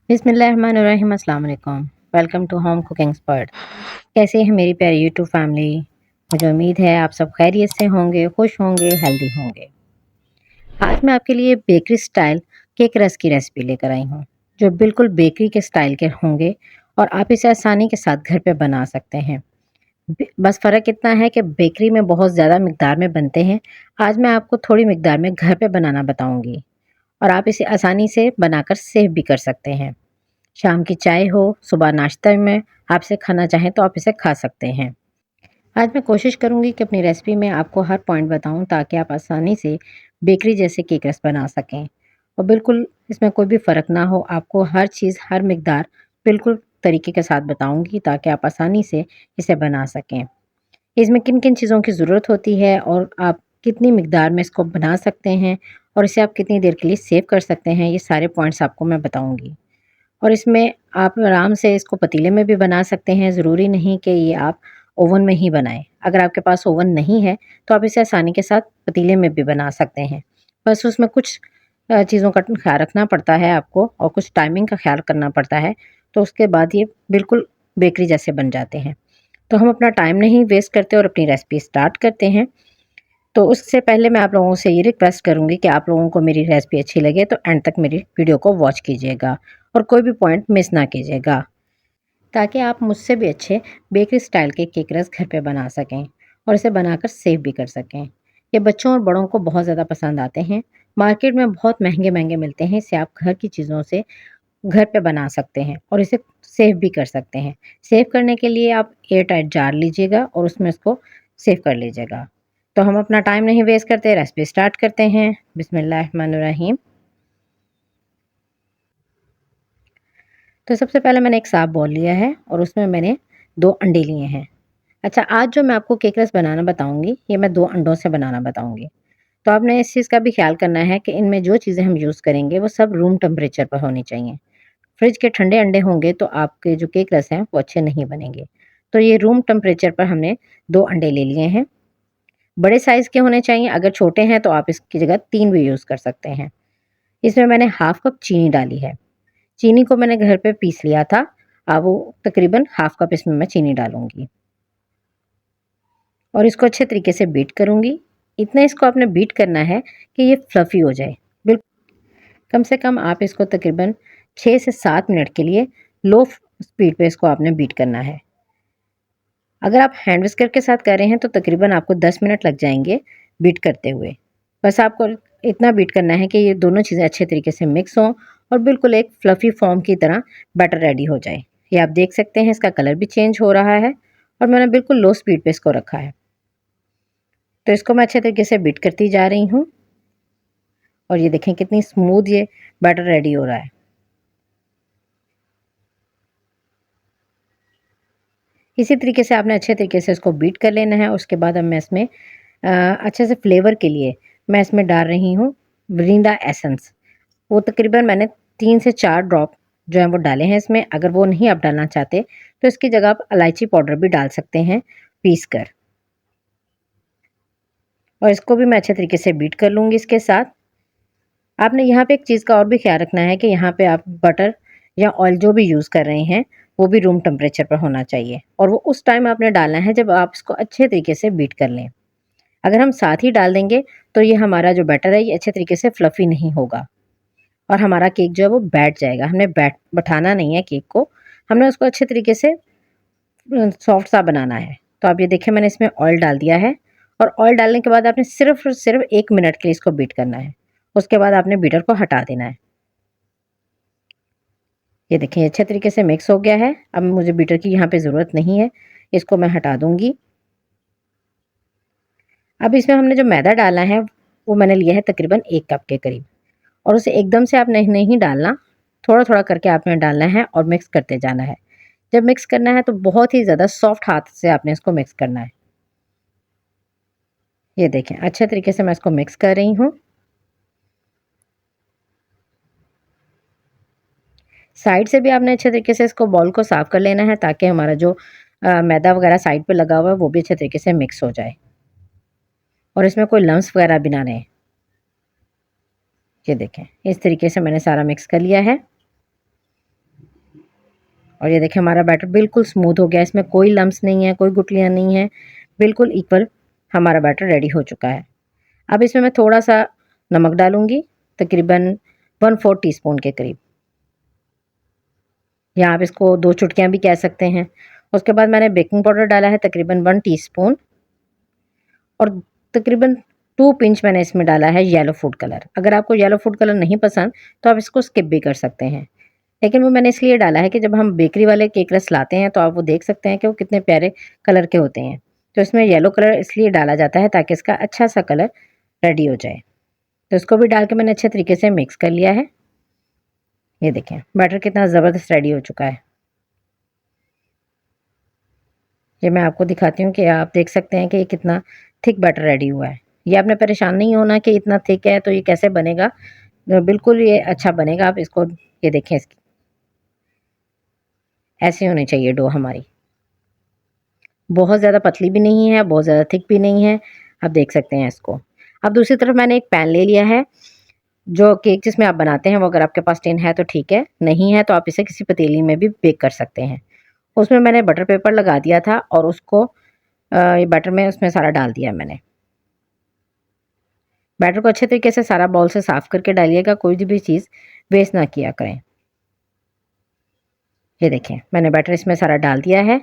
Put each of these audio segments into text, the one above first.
बिस्मिल्लाहिर्रहमानिर्रहीम अस्सलाम वालेकुम। Welcome to home cooking expert. कैसे हैं मेरी प्यारी यूट्यूब फैमिली। मुझे उम्मीद है आप सब खैरियत से होंगे, खुश होंगे, हेल्दी होंगे। आज मैं आपके लिए बेकरी स्टाइल केक रस की रेसिपी लेकर आई हूँ, जो बिल्कुल बेकरी के स्टाइल के होंगे और आप इसे आसानी के साथ घर पे बना सकते हैं। बस फ़र्क इतना है कि बेकरी में बहुत ज़्यादा मिकदार में बनते हैं। आज मैं आपको थोड़ी मिकदार में घर पे बनाना बताऊंगी और आप इसे आसानी से बनाकर सेव भी कर सकते हैं। शाम की चाय हो, सुबह नाश्ते में आप इसे खाना चाहें तो आप इसे खा सकते हैं। आज मैं कोशिश करूंगी कि अपनी रेसिपी में आपको हर पॉइंट बताऊं ताकि आप आसानी से बेकरी जैसे केक रस बना सकें और बिल्कुल इसमें कोई भी फ़र्क ना हो। आपको हर चीज़, हर मिकदार बिल्कुल तरीके के साथ बताऊंगी ताकि आप आसानी से इसे बना सकें। इसमें किन किन चीज़ों की ज़रूरत होती है और आप कितनी मिकदार में इसको बना सकते हैं और इसे आप कितनी देर के लिए सेव कर सकते हैं, ये सारे पॉइंट्स आपको मैं बताऊंगी। और इसमें आप आराम से इसको पतीले में भी बना सकते हैं, ज़रूरी नहीं कि ये आप ओवन में ही बनाएँ। अगर आपके पास ओवन नहीं है, तो आप इसे आसानी के साथ पतीले में भी बना सकते हैं। बस उसमें कुछ चीज़ों का ख़्याल रखना पड़ता है आपको और कुछ टाइमिंग का ख़्याल करना पड़ता है, तो उसके बाद ये बिल्कुल बेकरी जैसे बन जाते हैं। तो हम अपना टाइम नहीं वेस्ट करते और अपनी रेसिपी स्टार्ट करते हैं। तो उससे पहले मैं आप लोगों से ये रिक्वेस्ट करूँगी कि आप लोगों को मेरी रेसिपी अच्छी लगे तो एंड तक मेरी वीडियो को वॉच कीजिएगा और कोई भी पॉइंट मिस ना कीजिएगा, ताकि आप मुझसे भी अच्छे बेकरी स्टाइल के केक रस घर पे बना सकें और इसे बनाकर सेव भी कर सकें। ये बच्चों और बड़ों को बहुत ज़्यादा पसंद आते हैं। मार्केट में बहुत महंगे-महंगे मिलते हैं, इसे आप घर की चीज़ों से घर पे बना सकते हैं और इसे सेव भी कर सकते हैं। सेव करने के लिए आप एयर टाइट जार लीजिएगा और उसमें इसको सेव कर लीजिएगा। तो हम अपना टाइम नहीं वेस्ट करते, रेसिपी स्टार्ट करते हैं। बिस्मिल्लाहिर्रहमानिर्रहीम। तो सबसे पहले मैंने एक साफ बाउल लिया है और उसमें मैंने 2 अंडे लिए हैं। अच्छा, आज जो मैं आपको केक रस बनाना बताऊँगी, ये मैं 2 अंडों से बनाना बताऊँगी। तो आपने इस चीज़ का भी ख़्याल करना है कि इनमें जो चीज़ें हम यूज़ करेंगे, वो सब रूम टेम्परेचर पर होनी चाहिए। फ्रिज के ठंडे अंडे होंगे तो आपके जो केक रस हैं वो अच्छे नहीं बनेंगे। तो ये रूम टेम्परेचर पर हमने 2 अंडे ले लिए हैं। बड़े साइज़ के होने चाहिए, अगर छोटे हैं तो आप इसकी जगह 3 भी यूज़ कर सकते हैं। इसमें मैंने हाफ़ कप चीनी डाली है। चीनी को मैंने घर पे पीस लिया था। अब वो तकरीबन हाफ़ कप इसमें मैं चीनी डालूँगी और इसको अच्छे तरीके से बीट करूँगी। इतना इसको आपने बीट करना है कि ये फ्लफ़ी हो जाए। बिल कम से कम आप इसको तकरीबन 6 से 7 मिनट के लिए लो स्पीड पे इसको आपने बीट करना है। अगर आप हैंड विस्कर के साथ कर रहे हैं तो तकरीबन आपको 10 मिनट लग जाएँगे बीट करते हुए। बस आपको इतना बीट करना है कि ये दोनों चीज़ें अच्छे तरीके से मिक्स हों और बिल्कुल एक फ्लफ़ी फ़ॉर्म की तरह बैटर रेडी हो जाए। ये आप देख सकते हैं, इसका कलर भी चेंज हो रहा है और मैंने बिल्कुल लो स्पीड पे इसको रखा है। तो इसको मैं अच्छे तरीके से बीट करती जा रही हूँ और ये देखें कितनी स्मूथ ये बैटर रेडी हो रहा है। इसी तरीके से आपने अच्छे तरीके से इसको बीट कर लेना है। उसके बाद अब मैं इसमें अच्छे से फ्लेवर के लिए मैं इसमें डाल रही हूँ वनीला एसेंस। वो तकरीबन मैंने 3 से 4 ड्रॉप जो हैं वो डाले हैं इसमें। अगर वो नहीं आप डालना चाहते तो इसकी जगह आप इलायची पाउडर भी डाल सकते हैं पीस कर। और इसको भी मैं अच्छे तरीके से बीट कर लूँगी इसके साथ। आपने यहाँ पे एक चीज़ का और भी ख़्याल रखना है कि यहाँ पे आप बटर या ऑयल जो भी यूज़ कर रहे हैं, वो भी रूम टेम्परेचर पर होना चाहिए और वो उस टाइम आपने डालना है जब आप इसको अच्छे तरीके से बीट कर लें। अगर हम साथ ही डाल देंगे तो ये हमारा जो बैटर है ये अच्छे तरीके से फ्लफ़ी नहीं होगा और हमारा केक जो है वो बैठ जाएगा। हमने बैठाना नहीं है केक को, हमने उसको अच्छे तरीके से सॉफ्ट सा बनाना है। तो आप ये देखें, मैंने इसमें ऑयल डाल दिया है और ऑयल डालने के बाद आपने सिर्फ़ और सिर्फ़ 1 मिनट के लिए इसको बीट करना है। उसके बाद आपने बीटर को हटा देना है। ये देखिए अच्छे तरीके से मिक्स हो गया है। अब मुझे बीटर की यहाँ पे ज़रूरत नहीं है, इसको मैं हटा दूँगी। अब इसमें हमने जो मैदा डाला है, वो मैंने लिया है तकरीबन 1 कप के करीब और उसे एकदम से आप नहीं नहीं डालना, थोड़ा-थोड़ा करके आपने डालना है और मिक्स करते जाना है। जब मिक्स करना है तो बहुत ही ज़्यादा सॉफ्ट हाथ से आपने इसको मिक्स करना है। ये देखें अच्छे तरीके से मैं इसको मिक्स कर रही हूँ। साइड से भी आपने अच्छे तरीके से इसको बॉल को साफ़ कर लेना है ताकि हमारा जो मैदा वगैरह साइड पे लगा हुआ है वो भी अच्छे तरीके से मिक्स हो जाए और इसमें कोई लम्प्स वगैरह भी ना रहें। ये देखें इस तरीके से मैंने सारा मिक्स कर लिया है। और ये देखिए हमारा बैटर बिल्कुल स्मूथ हो गया, इसमें कोई लम्स नहीं है, कोई गुठलियाँ नहीं है, बिल्कुल इक्वल हमारा बैटर रेडी हो चुका है। अब इसमें मैं थोड़ा सा नमक डालूंगी, तकरीबन 1/4 टीस्पून के करीब, या आप इसको 2 चुटकियाँ भी कह सकते हैं। उसके बाद मैंने बेकिंग पाउडर डाला है तकरीबन 1 टीस्पून, और तकरीबन 2 पिंच मैंने इसमें डाला है येलो फूड कलर। अगर आपको येलो फूड कलर नहीं पसंद तो आप इसको स्किप भी कर सकते हैं, लेकिन वो मैंने इसलिए डाला है कि जब हम बेकरी वाले केक रस लाते हैं तो आप वो देख सकते हैं कि वो कितने प्यारे कलर के होते हैं। तो इसमें येलो कलर इसलिए डाला जाता है ताकि इसका अच्छा सा कलर रेडी हो जाए। तो इसको भी डाल के मैंने अच्छे तरीके से मिक्स कर लिया है। ये देखें बैटर कितना ज़बरदस्त रेडी हो चुका है। ये मैं आपको दिखाती हूँ कि आप देख सकते हैं कि ये कितना थिक बैटर रेडी हुआ है। ये आपने परेशान नहीं होना कि इतना थिक है तो ये कैसे बनेगा, बिल्कुल ये अच्छा बनेगा। आप इसको ये देखें, इसकी ऐसी होनी चाहिए डो हमारी, बहुत ज़्यादा पतली भी नहीं है, बहुत ज़्यादा थिक भी नहीं है। आप देख सकते हैं इसको। अब दूसरी तरफ मैंने एक पैन ले लिया है, जो केक जिसमें आप बनाते हैं वो अगर आपके पास टिन है तो ठीक है, नहीं है तो आप इसे किसी पतीली में भी बेक कर सकते हैं। उसमें मैंने बटर पेपर लगा दिया था और उसको ये बैटर में उसमें सारा डाल दिया मैंने। बैटर को अच्छे तरीके से सारा बाउल से साफ़ करके डालिएगा, कोई भी चीज़ वेस्ट ना किया करें। ये देखें मैंने बैटर इसमें सारा डाल दिया है।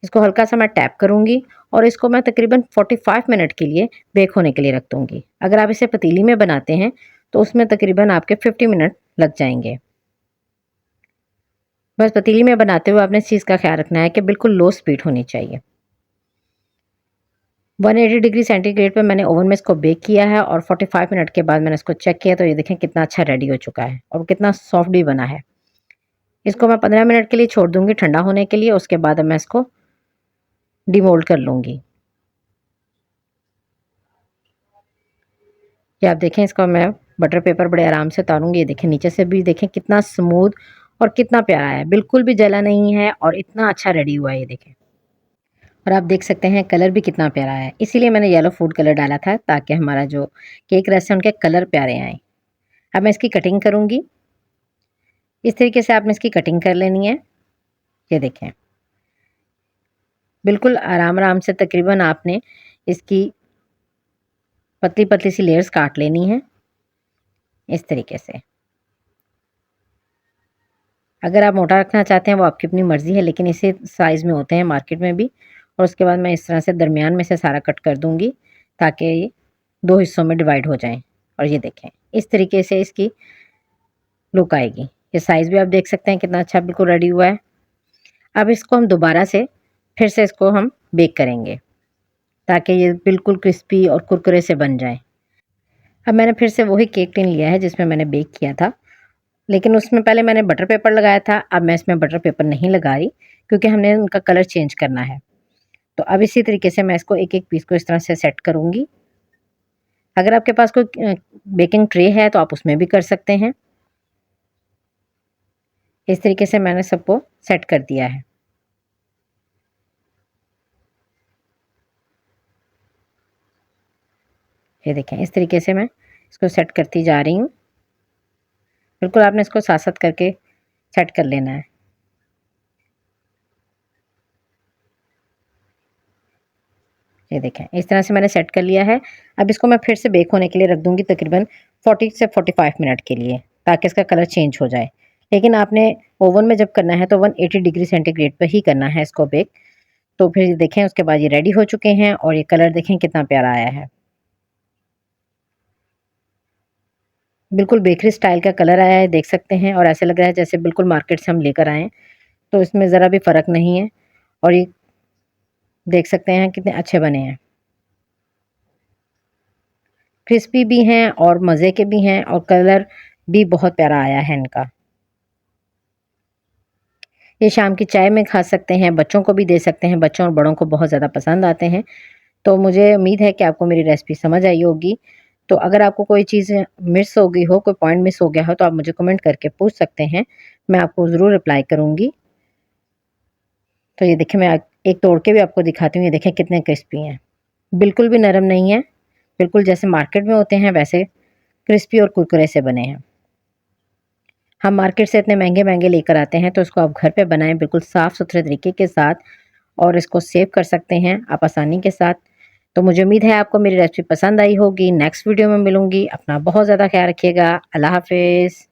इसको हल्का सा मैं टैप करूँगी और इसको मैं तकरीबन 45 मिनट के लिए बेक होने के लिए रख दूँगी। अगर आप इसे पतीली में बनाते हैं तो उसमें तकरीबन आपके 50 मिनट लग जाएंगे। बस पतीली में बनाते हुए आपने इस चीज़ का ख्याल रखना है कि बिल्कुल लो स्पीड होनी चाहिए। 180 डिग्री सेंटीग्रेड पे मैंने ओवन में इसको बेक किया है और 45 मिनट के बाद मैंने इसको चेक किया तो ये देखें कितना अच्छा रेडी हो चुका है और कितना सॉफ्ट भी बना है। इसको मैं 15 मिनट के लिए छोड़ दूँगी ठंडा होने के लिए, उसके बाद मैं इसको डिमोल्ड कर लूँगी। ये आप देखें, इसको मैं बटर पेपर बड़े आराम से उतारूँगी। ये देखें नीचे से भी देखें कितना स्मूथ और कितना प्यारा है, बिल्कुल भी जला नहीं है और इतना अच्छा रेडी हुआ है। ये देखें, और आप देख सकते हैं कलर भी कितना प्यारा है, इसीलिए मैंने येलो फूड कलर डाला था ताकि हमारा जो केक रस है उनके कलर प्यारे आएँ। अब मैं इसकी कटिंग करूँगी। इस तरीके से आपने इसकी कटिंग कर लेनी है। ये देखें बिल्कुल आराम-आराम से तकरीबन आपने इसकी पतली-पतली सी लेयर्स काट लेनी है, इस तरीके से। अगर आप मोटा रखना चाहते हैं वो आपकी अपनी मर्ज़ी है, लेकिन इसी साइज़ में होते हैं मार्केट में भी। और उसके बाद मैं इस तरह से दरमियान में से सारा कट कर दूँगी ताकि ये 2 हिस्सों में डिवाइड हो जाएँ। और ये देखें इस तरीके से इसकी लुक आएगी। ये साइज़ भी आप देख सकते हैं कितना अच्छा बिल्कुल रेडी हुआ है। अब इसको हम दोबारा से फिर से इसको हम बेक करेंगे ताकि ये बिल्कुल क्रिस्पी और कुरकुरे से बन जाएँ। अब मैंने फिर से वही केक टिन लिया है जिसमें मैंने बेक किया था, लेकिन उसमें पहले मैंने बटर पेपर लगाया था, अब मैं इसमें बटर पेपर नहीं लगा रही क्योंकि हमने उनका कलर चेंज करना है। तो अब इसी तरीके से मैं इसको एक-एक पीस को इस तरह से सेट करूँगी। अगर आपके पास कोई बेकिंग ट्रे है तो आप उसमें भी कर सकते हैं। इस तरीके से मैंने सबको सेट कर दिया है। ये देखें इस तरीके से मैं इसको सेट करती जा रही हूँ। बिल्कुल आपने इसको साथ-साथ करके सेट कर लेना है। ये देखें इस तरह से मैंने सेट कर लिया है। अब इसको मैं फिर से बेक होने के लिए रख दूँगी तकरीबन 40 से 45 मिनट के लिए ताकि इसका कलर चेंज हो जाए। लेकिन आपने ओवन में जब करना है तो 180 डिग्री सेंटीग्रेड पर ही करना है इसको बेक। तो फिर ये देखें उसके बाद ये रेडी हो चुके हैं और ये कलर देखें कितना प्यारा आया है। बिल्कुल बेकरी स्टाइल का कलर आया है, देख सकते हैं, और ऐसा लग रहा है जैसे बिल्कुल मार्केट से हम लेकर आए हैं। तो इसमें ज़रा भी फ़र्क नहीं है और ये देख सकते हैं कितने अच्छे बने हैं। क्रिस्पी भी हैं और मज़े के भी हैं और कलर भी बहुत प्यारा आया है इनका। ये शाम की चाय में खा सकते हैं, बच्चों को भी दे सकते हैं, बच्चों और बड़ों को बहुत ज़्यादा पसंद आते हैं। तो मुझे उम्मीद है कि आपको मेरी रेसिपी समझ आई होगी। तो अगर आपको कोई चीज़ मिस हो गई हो, कोई पॉइंट मिस हो गया हो तो आप मुझे कमेंट करके पूछ सकते हैं। मैं आपको ज़रूर रिप्लाई करूँगी। तो ये देखिए मैं एक तोड़ के भी आपको दिखाती हूँ, ये देखें कितने क्रिस्पी हैं। बिल्कुल भी नरम नहीं है, बिल्कुल जैसे मार्केट में होते हैं वैसे क्रिस्पी और कुरकुरे से बने हैं। हम मार्केट से इतने महंगे-महंगे लेकर आते हैं, तो इसको आप घर पे बनाएँ बिल्कुल साफ-सुथरे तरीके के साथ और इसको सेव कर सकते हैं आप आसानी के साथ। तो मुझे उम्मीद है आपको मेरी रेसिपी पसंद आई होगी। नेक्स्ट वीडियो में मिलूँगी। अपना बहुत ज़्यादा ख़्याल रखिएगा। अल्लाह हाफ़िज़।